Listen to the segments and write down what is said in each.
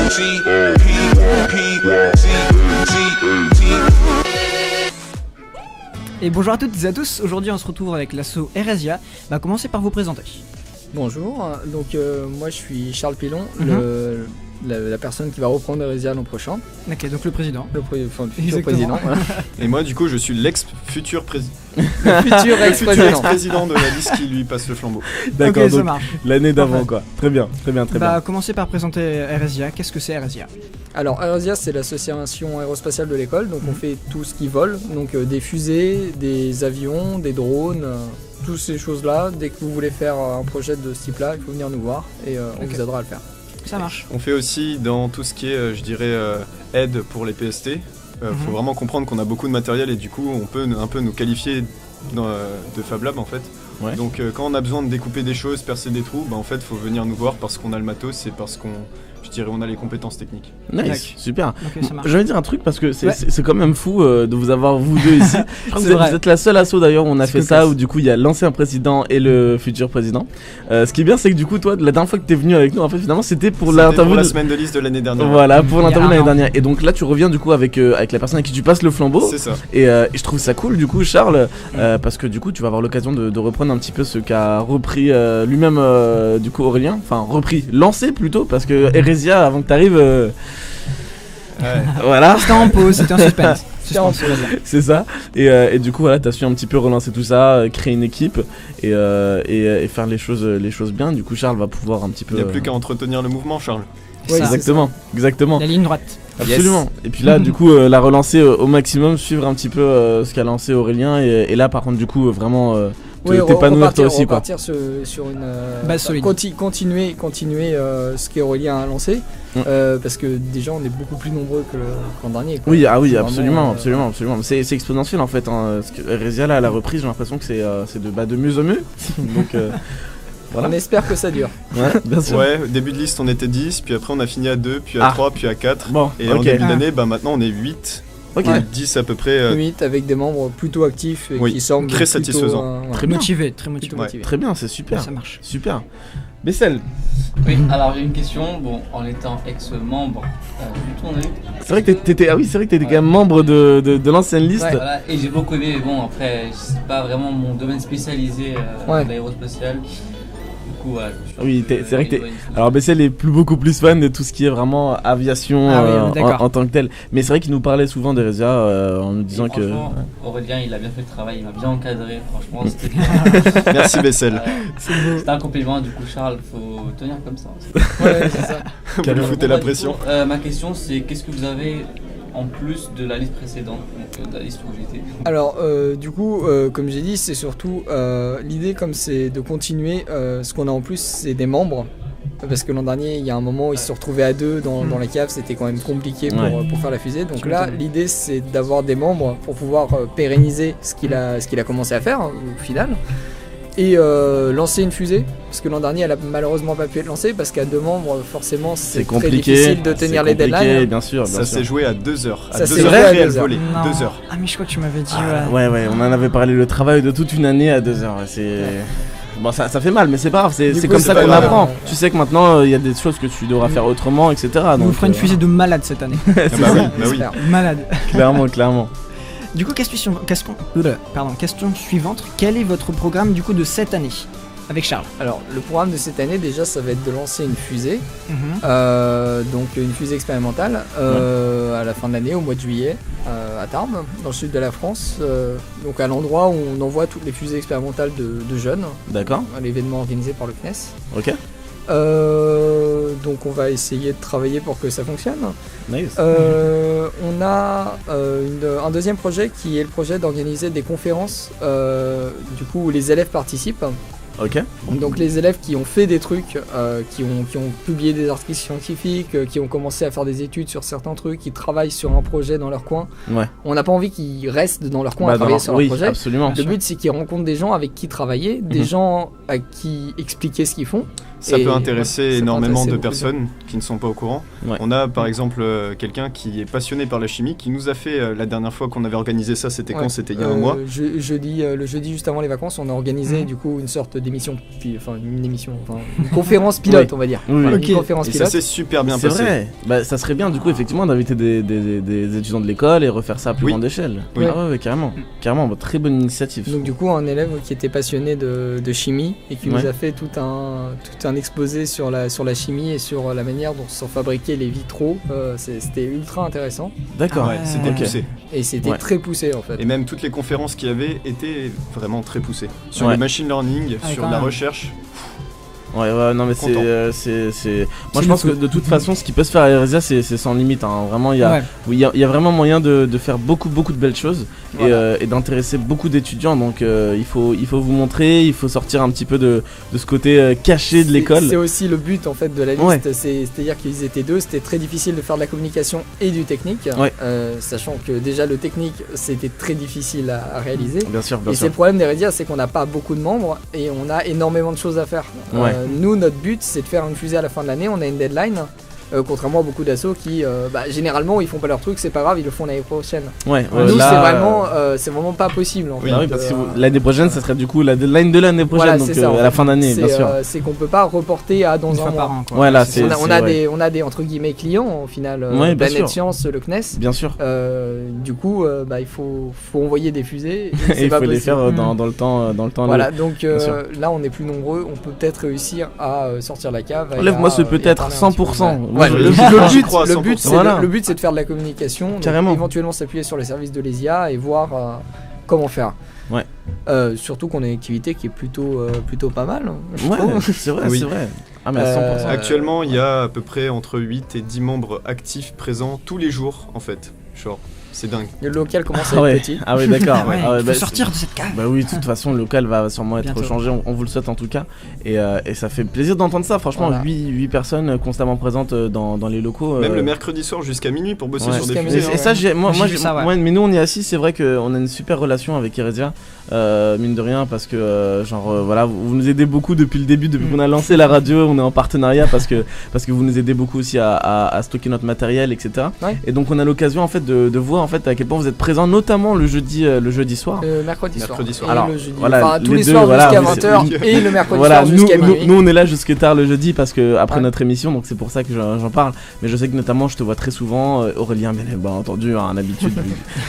Et bonjour à toutes et à tous, aujourd'hui on se retrouve avec l'asso Eresia. Commencez par vous présenter. Bonjour, donc moi je suis Charles Pilon, la personne qui va reprendre Eresia l'an prochain. Ok, donc le président. Le futur président. Voilà. Et moi du coup je suis l'ex-futur président. Le futur ex-président de la liste qui lui passe le flambeau. D'accord, ok, donc ça marche. l'année d'avant quoi. Très bien. Commencez par présenter Eresia. Qu'est-ce que c'est Eresia? Alors Eresia c'est l'association aérospatiale de l'école, donc on fait tout ce qui vole, donc des fusées, des avions, des drones, toutes ces choses-là. Dès que vous voulez faire un projet de ce type-là, il faut venir nous voir et on vous aidera à le faire. Ça marche. On fait aussi dans tout ce qui est, je dirais, aide pour les PST. Faut vraiment comprendre qu'on a beaucoup de matériel et du coup on peut un peu nous qualifier de Fab Lab en fait. Ouais. Donc quand on a besoin de découper des choses, percer des trous, en fait faut venir nous voir parce qu'on a le matos et parce qu'on, je dirais, on a les compétences techniques. Nice, super. Ok, ça marche. Je vais dire un truc parce que c'est quand même fou de vous avoir vous deux ici. Vous êtes la seule asso d'ailleurs où on a fait ça, où du coup il y a l'ancien président et le futur président. Ce qui est bien, c'est que du coup toi, la dernière fois que t'es venu avec nous, en fait finalement c'était pour l'interview pour la semaine de liste de l'année dernière. Voilà, pour l'interview de l'année dernière. Et donc là tu reviens du coup avec la personne à qui tu passes le flambeau. C'est ça. Et je trouve ça cool du coup Charles, parce que du coup tu vas avoir l'occasion de reprendre un petit peu ce qu'a repris lui-même du coup Aurélien. Enfin lancé plutôt, parce que Eresia avant que t'arrives voilà. C'était en pause, c'était en suspense. C'est ça. Et du coup voilà, t'as su un petit peu relancer tout ça, créer une équipe et faire les choses bien. Du coup Charles va pouvoir un petit peu. Il n'y a plus qu'à entretenir le mouvement, Charles. Ouais, exactement. La ligne droite. Absolument. Yes. Et puis là du coup la relancer au maximum, suivre un petit peu ce qu'a lancé Aurélien et là par contre du coup vraiment t'épanouir toi aussi quoi. Repartir sur une base solide. Continuer ce qu'Aurélien a lancé. Parce que déjà on est beaucoup plus nombreux qu'en dernier quoi. Oui, C'est absolument. vraiment, C'est exponentiel en fait parce que Eresia là à la reprise j'ai l'impression que c'est de mieux en mieux. Donc voilà. On espère que ça dure. Ouais, bien sûr. Ouais, au début de liste on était 10, puis après on a fini à 2, puis à 3, puis à 4. Bon, et en début d'année, maintenant on est 8. Ok. 10 à peu près. 8 avec des membres plutôt actifs et qui semblent très plutôt, satisfaisant. Très bien. Très motivé. Ouais. Très bien, c'est super. Ça marche. Super. Bessel, Oui, alors j'ai une question. Bon, en étant ex-membre du tournoi. c'est vrai que t'étais quand même membre de l'ancienne liste. Ouais, voilà, et j'ai beaucoup aimé, mais bon, après, c'est pas vraiment mon domaine spécialisé de l'aérospatial. Du coup, voilà. Oui, c'est vrai que alors Bessel est beaucoup plus fan de tout ce qui est vraiment aviation en tant que tel. Mais c'est vrai qu'il nous parlait souvent d'Eresia en nous disant que. Aurélien, il a bien fait le travail, il m'a bien encadré. Franchement, c'était. Merci Bessel. C'était un compliment. Du coup, Charles, faut tenir comme ça. Ouais, c'est ça. Vous lui foutez la pression. Ma question, c'est qu'est-ce que vous avez en plus de la liste précédente, donc de la liste où j'étais? Alors du coup comme j'ai dit c'est surtout l'idée comme c'est de continuer ce qu'on a en plus c'est des membres parce que l'an dernier il y a un moment où ils se retrouvaient à 2 dans la cave, c'était quand même compliqué pour faire la fusée, donc là l'idée c'est d'avoir des membres pour pouvoir pérenniser ce qu'il a commencé à faire au final et lancer une fusée parce que l'an dernier elle a malheureusement pas pu être lancée parce qu'à 2 membres forcément c'est très difficile de tenir les deadlines. Bien sûr. Ça s'est joué à 2 heures. Ça à 2 s'est heures joué à réelles 2 heures. volées. 2 heures. Ah mais je crois que tu m'avais dit Ouais, on en avait parlé, le travail de toute une année à 2 heures. C'est bon, ça fait mal, mais c'est pas grave, c'est comme ça qu'on apprend. Tu sais que maintenant il y a des choses que tu devras faire autrement, etc. On vous fera une fusée de malade cette année. Oui. Malade. Clairement. Du coup, question suivante. Quel est votre programme du coup de cette année avec Charles? Alors le programme de cette année déjà ça va être de lancer une fusée, donc une fusée expérimentale à la fin de l'année au mois de juillet à Tarbes dans le sud de la France, donc à l'endroit où on envoie toutes les fusées expérimentales de jeunes. D'accord. À l'événement organisé par le CNES. Ok. Donc on va essayer de travailler pour que ça fonctionne. Nice. On a un deuxième projet qui est le projet d'organiser des conférences du coup où les élèves participent. Ok. Donc les élèves qui ont fait des trucs, qui ont publié des articles scientifiques, qui ont commencé à faire des études sur certains trucs, qui travaillent sur un projet dans leur coin. Ouais. On n'a pas envie qu'ils restent dans leur coin à travailler sur leur projet. Absolument. Le but c'est qu'ils rencontrent des gens avec qui travailler, des gens à qui expliquer ce qu'ils font. Ça peut intéresser énormément de personnes qui ne sont pas au courant. Ouais. On a par exemple quelqu'un qui est passionné par la chimie, qui nous a fait la dernière fois qu'on avait organisé ça, c'était quand? C'était il y a un mois. Le jeudi juste avant les vacances, on a organisé du coup une sorte une conférence pilote, on va dire. Oui. Voilà, Ok. une conférence Et ça pilote. s'est super bien C'est passé. vrai. Bah, ça serait bien du coup effectivement d'inviter des étudiants de l'école et refaire ça à plus Oui. grande échelle. Oui. Ah ouais, carrément. Carrément, bah, très bonne initiative. Donc du coup, un élève qui était passionné de chimie et qui Ouais. nous a fait tout un exposé sur la chimie et sur la manière dont sont fabriqués les vitraux. C'était ultra intéressant D'accord. Ouais, c'était Ok. poussé. et c'était Ouais. très poussé en fait. Et même toutes les conférences qu'il y avait étaient vraiment très poussées. Sur Ouais. le machine learning, Ah, sur quand la même. recherche. Ouais, non mais Content. c'est. Moi je pense que de toute façon, ce qui peut se faire à Heresia, c'est sans limite. Hein. Vraiment, il y a vraiment moyen de faire beaucoup de belles choses Voilà. et d'intéresser beaucoup d'étudiants. Donc il faut vous montrer, il faut sortir un petit peu de ce côté caché de l'école. C'est aussi le but en fait de la liste, Ouais. c'est-à-dire qu'ils étaient deux, c'était très difficile de faire de la communication et du technique, Ouais. sachant que déjà le technique c'était très difficile à réaliser. Bien sûr, bien Et c'est sûr. le problème d'Heredia, c'est qu'on n'a pas beaucoup de membres et on a énormément de choses à faire. Ouais. Nous, notre but c'est de faire une fusée à la fin de l'année, on a une deadline. Contrairement à beaucoup d'assos qui, généralement, ils font pas leur truc, c'est pas grave, ils le font l'année prochaine. Ouais, Nous, là, c'est vraiment pas possible. En Oui, fait. oui, parce que l'année prochaine, ça serait du coup la deadline de l'année prochaine, Voilà, donc c'est ça, en à la fait. fin d'année, bien sûr. C'est qu'on peut pas reporter à dans Une un fois mois. par an, quoi. Ouais, là, c'est. On a des entre guillemets clients au final, Ouais, bien Planète sûr. Science, le CNES. Bien sûr. Du coup, il faut envoyer des fusées. Et C'est il pas faut les possible. faire dans le temps. Voilà, donc Bien sûr. là on est plus nombreux, on peut peut-être réussir à sortir la cave. et Enlève-moi à- ce et à peut-être parler un petit peu. 100%. Ouais. Moi, Ouais, je- le J'y but, crois à le but, 100%. c'est Voilà. le but, c'est de faire de la communication, donc Carrément. éventuellement s'appuyer sur les services de l'ESIA et voir comment faire. Ouais. Surtout qu'on a une activité qui est plutôt pas mal. je Ouais, trouve. c'est vrai, Oui. c'est vrai. Ah, mais à 100%. Actuellement, il y a à peu près entre 8 et 10 membres actifs présents tous les jours en fait. Genre, c'est dingue. Le local commence à Ah être ouais, petit. ah ouais, d'accord. Ouais, Ah ouais, il faut bah, sortir de cette cave. Bah oui, de toute façon, le local va sûrement être Bientôt. changé, on vous le souhaite en tout cas. Et ça fait plaisir d'entendre ça, franchement, Voilà. 8 personnes constamment présentes dans les locaux. Même le mercredi soir jusqu'à minuit pour bosser Ouais. sur des Jusqu'à fusées. minuit, hein. Et ça, J'ai vu ça, ouais. mais nous on est assis, c'est vrai qu'on a une super relation avec Heresia, mine de rien, parce que voilà, vous nous aidez beaucoup depuis le début, depuis qu'on a lancé la radio, on est en partenariat parce que vous nous aidez beaucoup aussi à stocker notre matériel, etc. Ouais. Et donc on a l'occasion en fait de voir en fait à quel point vous êtes présents, notamment le jeudi soir. Mercredi Mercredi soir. soir. Et Alors, le jeudi. voilà, Enfin, tous les les deux, soirs voilà, jusqu'à mais 20h c'est- et le mercredi Voilà, soir nous, jusqu'à nous, minuit. nous, on est là jusque tard le jeudi parce que après Ouais. notre émission, donc c'est pour ça que j'en parle. Mais je sais que notamment je te vois très souvent, Aurélien, bien entendu, un habitué,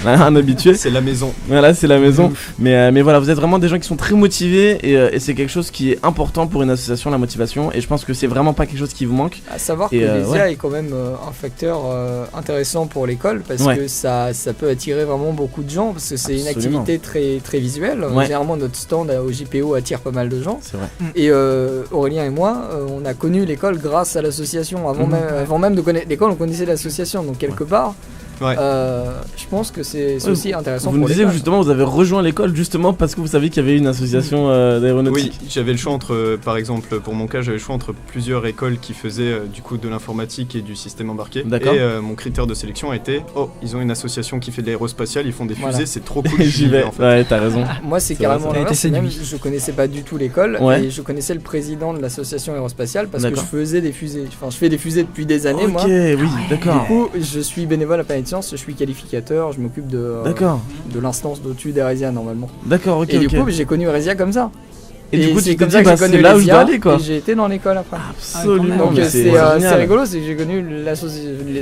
un habitué. C'est la maison. Voilà, c'est la maison. Mais voilà, vous êtes vraiment des gens qui sont très motivés et c'est quelque chose qui est important pour une association, la motivation. Et je pense que c'est vraiment pas quelque chose qui vous manque. À savoir que Et, l'ESIA ouais. est quand même un facteur intéressant pour l'école parce Ouais. que ça peut attirer vraiment beaucoup de gens parce que c'est une Absolument. activité très, très visuelle. Ouais. Généralement, notre stand au JPO attire pas mal de gens. C'est vrai. Et Aurélien et moi, on a connu l'école grâce à l'association. Avant même de connaître l'école, on connaissait l'association. Donc, quelque part, Ouais. je pense que c'est Ouais, aussi intéressant Vous nous pour disiez que l'école. justement vous avez rejoint l'école justement parce que vous saviez qu'il y avait une association Oui, d'aéronautique. j'avais le choix entre, par exemple, pour mon cas, j'avais le choix entre plusieurs écoles qui faisaient du coup de l'informatique et du système embarqué. D'accord. Et mon critère de sélection a été, oh, ils ont une association qui fait de l'aérospatiale, ils font des fusées, Voilà. c'est trop cool. J'y vais. en fait. Ouais, t'as raison. Moi, c'est C'est carrément vrai, ça. l'inverse. T'as été Même, séduit. je connaissais pas du tout l'école Ouais. et je connaissais le président de l'association aérospatiale parce que je D'accord. faisais des fusées. Enfin, je fais des fusées depuis des années, Ok, moi. oui, Du d'accord. coup, je suis bénévole à Planète Science, je suis qualificateur, je m'occupe D'accord, de l'instance d'au-dessus d'Heresia normalement. d'accord, ok, Et du ok. coup, j'ai connu Heresia comme ça. Et du coup, c'est tu te comme dis, ça que bah, j'ai connu c'est là où je l'ESIA, dois aller, quoi. Et j'ai été dans l'école après. Absolument, Donc mais c'est génial. rigolo, c'est que j'ai connu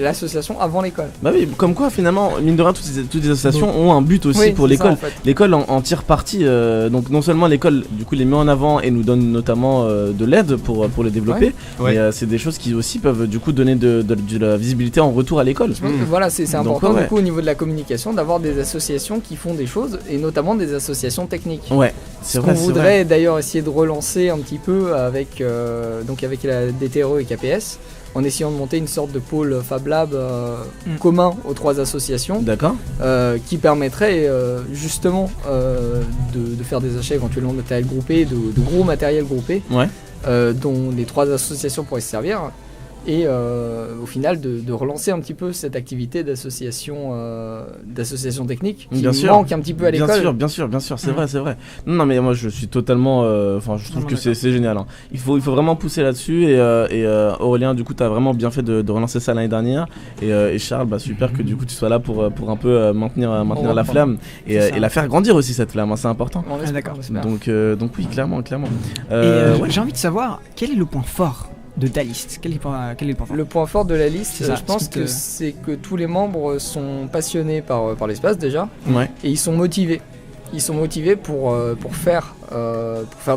l'association avant l'école. Bah oui, comme quoi finalement, mine de rien, toutes les associations ont un but aussi Oui, pour c'est ça, l'école. en fait. L'école en tire parti, donc non seulement l'école du coup les met en avant et nous donne notamment de l'aide pour les développer, Ouais. mais c'est des choses qui aussi peuvent du coup donner de la visibilité en retour à l'école. Je pense que voilà, c'est Donc, important ouais. du coup au niveau de la communication d'avoir des associations qui font des choses et notamment des associations techniques. Ouais, c'est Ce vrai, qu'on c'est vrai. voudrait d'ailleurs essayer de relancer un petit peu avec la DTRE et KPS en essayant de monter une sorte de pôle Fab Lab commun aux trois associations D'accord. qui permettrait justement de faire des achats éventuellement de matériel groupé, de gros matériel groupé Ouais. dont les trois associations pourraient se servir. et au final de relancer un petit peu cette activité d'association technique qui manque un petit peu à l'école. Bien sûr, c'est vrai. Non mais moi je suis totalement, je trouve que c'est génial. Hein. Il faut vraiment pousser là-dessus et Aurélien, du coup tu as vraiment bien fait de relancer ça l'année dernière et Charles, super que du coup tu sois là pour un peu maintenir la flamme et la faire grandir aussi cette flamme, hein, c'est important. D'accord. Donc oui, clairement. J'ai envie de savoir quel est le point fort de ta liste. Quel est le point fort ? Le point fort de la liste, je pense que c'est que tous les membres sont passionnés par l'espace déjà, et ils sont motivés. Ils sont motivés pour faire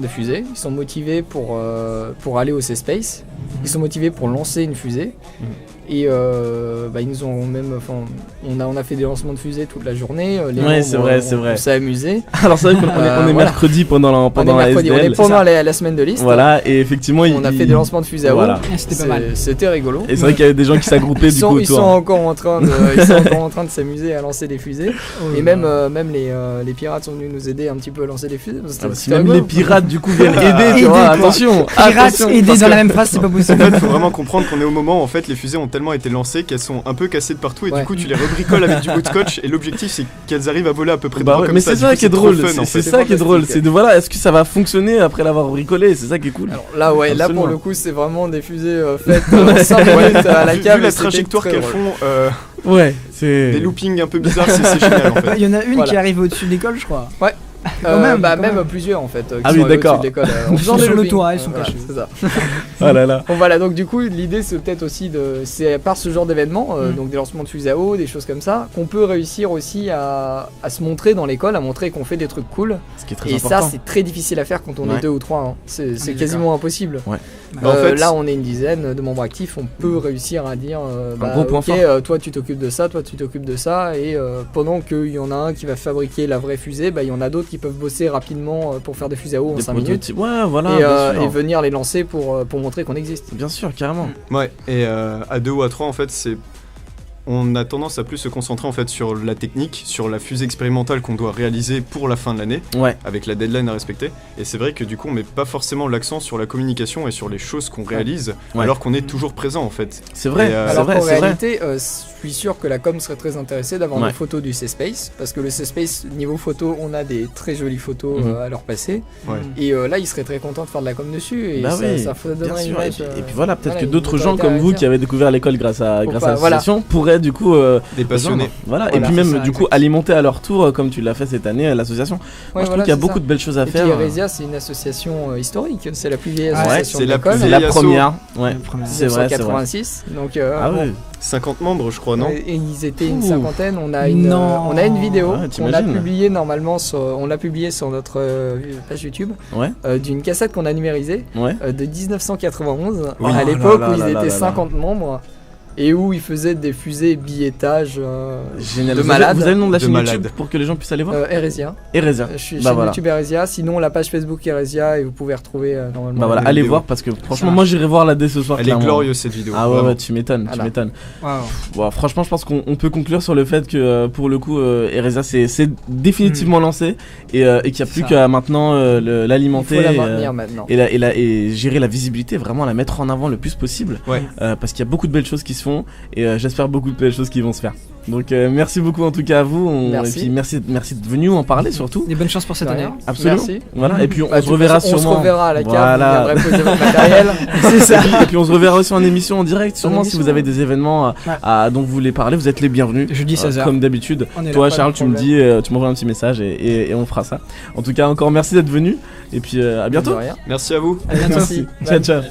des fusées. Ils sont motivés pour aller au C-Space. Ils sont motivés pour lancer une fusée. Et ils nous ont même, on a fait des lancements de fusées toute la journée. C'est vrai. On s'est amusé. Alors c'est vrai qu'on est mercredi pendant la SDL. On est pendant la semaine de liste. Voilà, et effectivement on a fait des lancements de fusées à eau. Voilà. C'était pas mal. C'était rigolo. Et c'est vrai qu'il y avait des gens qui s'aggroupaient du coup autour. Ils sont encore en train de s'amuser à lancer des fusées. Et même les pirates sont venus nous aider un petit peu à lancer des fusées. Si même les pirates du coup viennent aider, tu vois, attention. Pirates aider dans la même phrase, c'est pas possible. En fait, faut vraiment comprendre qu'on est au moment où en fait les fusées ont tellement été lancées qu'elles sont un peu cassées de partout et du coup tu les rebricoles avec du bout de scotch et l'objectif c'est qu'elles arrivent à voler à peu près droit comme mais ça. c'est ça qui est drôle, c'est ça qui est drôle, c'est de voilà, est-ce que ça va fonctionner après l'avoir bricolé, c'est ça qui est cool. Alors là pour le coup c'est vraiment des fusées faites en 5 minutes à la cave. Vu la trajectoire qu'elles font, c'est des loopings un peu bizarres, c'est génial en fait. Il y en a une qui arrive au-dessus de l'école, je crois. Ouais. Même plusieurs en fait. Ah oui, d'accord. En faisant sur le toit, ils sont cachés. C'est ça. Ah là là. Bon voilà, donc du coup l'idée c'est peut-être aussi c'est par ce genre d'événements, donc des lancements de fusées à eau, des choses comme ça, qu'on peut réussir aussi à se montrer dans l'école, à montrer qu'on fait des trucs cool. Ce qui est très et important. Ça c'est très difficile à faire quand on est 2 ou 3. Hein. C'est quasiment impossible. Ouais. En fait, là on est une dizaine de membres actifs, on peut réussir à dire gros point fort. toi tu t'occupes de ça, toi tu t'occupes de ça, et pendant qu'il y en a un qui va fabriquer la vraie fusée, il y en a d'autres qui peuvent bosser rapidement pour faire des fusées à eau en 5 minutes. Ouais, voilà, et venir les lancer pour montrer qu'on existe. Bien sûr, carrément. Ouais, et à 2 ou à 3 en fait on a tendance à plus se concentrer en fait sur la technique, sur la fusée expérimentale qu'on doit réaliser pour la fin de l'année, avec la deadline à respecter. Et c'est vrai que du coup on met pas forcément l'accent sur la communication et sur les choses qu'on réalise, alors qu'on est toujours présent en fait. C'est vrai. Alors qu'en réalité, je suis sûr que la com serait très intéressée d'avoir des photos du C-Space, parce que le C-Space, niveau photo, on a des très jolies photos à leur passer. Et là, ils seraient très contents de faire de la com dessus, et ça donnerait une image. Et puis voilà, peut-être que d'autres gens comme vous qui avez découvert l'école grâce à l'association pourraient du coup des passionnés. Voilà, et puis même du coup alimenter à leur tour, comme tu l'as fait cette année, l'association. Moi je trouve qu'il y a beaucoup de belles choses à faire. Et Eresia, c'est une association historique, c'est la plus vieille association de l'école. C'est la première. C'est vrai, 1986. Donc 50 membres, je crois, non ? Et ils étaient une cinquantaine. On a une vidéo qu'on a publiée normalement on l'a publiée sur notre page YouTube d'une cassette qu'on a numérisée de 1991 à l'époque où ils étaient 50 membres. Et où ils faisaient des fusées billetage de malades. Vous avez le nom de la chaîne YouTube pour que les gens puissent aller voir Eresia. Je suis chaîne YouTube Eresia. Sinon, la page Facebook Eresia, et vous pouvez retrouver normalement. Allez voir parce que franchement, moi j'irai voir la dès ce soir. Elle est glorieuse cette vidéo. Ah ouais, tu m'étonnes. Franchement, je pense qu'on peut conclure sur le fait que pour le coup, Eresia c'est définitivement lancé et qu'il n'y a plus qu'à maintenant l'alimenter. Il faut la maintenir maintenant. Et gérer la visibilité, vraiment la mettre en avant le plus possible. Parce qu'il y a beaucoup de belles choses qui se font. Et j'espère beaucoup de belles choses qui vont se faire. Donc merci beaucoup en tout cas à vous. Merci. Et puis merci d'être venu en parler surtout. Des bonnes chances pour cette année. Absolument. Merci. Voilà. Et puis on se reverra sûrement. On se reverra à la cave. Vous viendrez poser votre matériel. C'est ça. Et puis on se reverra aussi en émission en direct. Sûrement si vous avez des événements dont vous voulez parler, vous êtes les bienvenus. Jeudi 16h. Comme d'habitude. Toi Charles, tu me dis, tu m'envoies un petit message et on fera ça. En tout cas encore merci d'être venu. Et puis à bientôt. Merci à vous. À bientôt. Merci. Ciao.